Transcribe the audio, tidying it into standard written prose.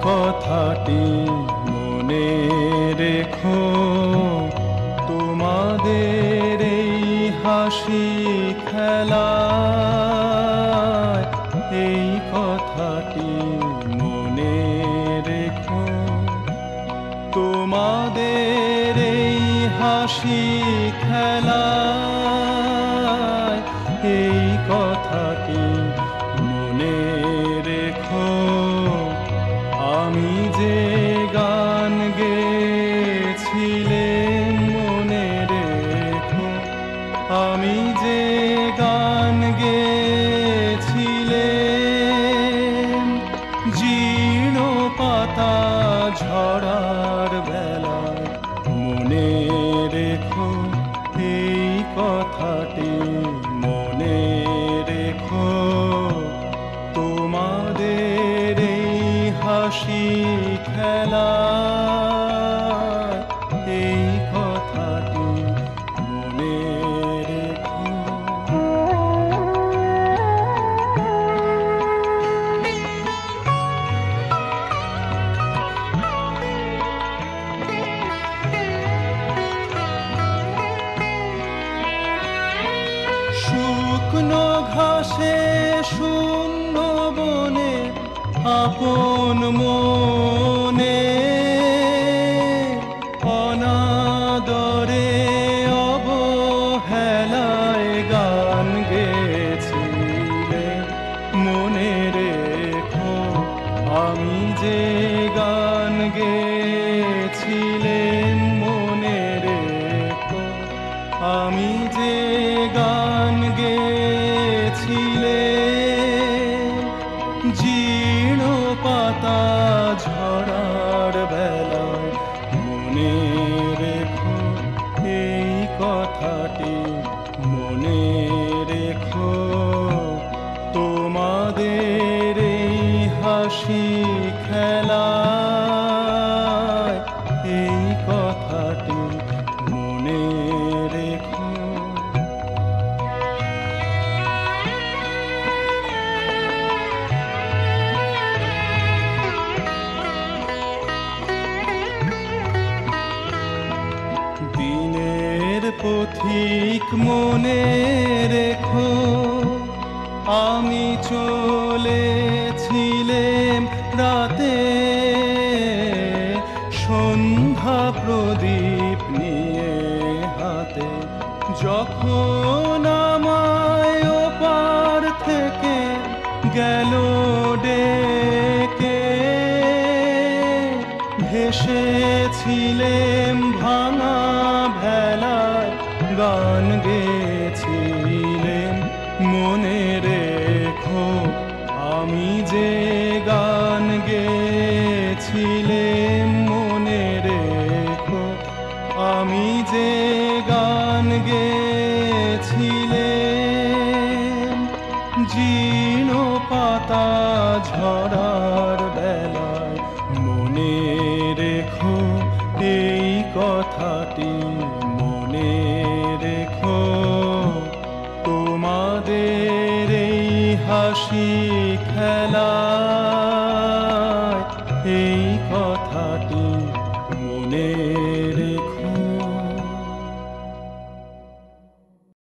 কথাটি মনে রেখো, তোমাদের এই হাসি খেলায় এই কথাটি মনে রেখো, তোমাদের এই হাসি খেলায় এই কথাটি মনে রেখো। আমি যে গান গেয়েছিলেন মনে রেখো, আমি যে গান গেয়েছিলেন, জীর্ণ পাতা ঝরার বেলায় মনে রেখো এই কথাটি মনে রেখো, তোমাদের এই হাসি খেলায় এই কথাটি মনে রেখো। শুকনো ঘাসে শূন্য বনে আপন মনে অনাদরে অবহেলায় গান গেয়েছিলেন মনে রেখো, আমি যে গান গেয়েছিলেন মনে রেখো, আমি যে গান গেয়েছিলেন, জীর্ণ পাতা ঝরার বেলায় মনে রেখো এই কথাটি মনে রেখো, তোমাদের এই হাসি খেলায় এই কথাটি মনে রেখো। দিনের পথিক মনে রেখো, আমি চলেছিলাম রাতে সন্ধ্যা প্রদীপ নিয়ে হাতে, যখন আমায় ওপার থেকে গেল ডেকে, ভেসেছিলেম ভাঙা ভেলায় গান গেয়েছিলেন মনে রেখো, আমি যে গান গেয়েছিলেম মনে রেখো, আমি যে গান গেয়েছিলেম, জীর্ণ পাতা ঝরার বেলায় মনে রেখো এই কথাটি মনে রেখো, তোমাদের এই হাসি খেলায় এই কথাটি মনে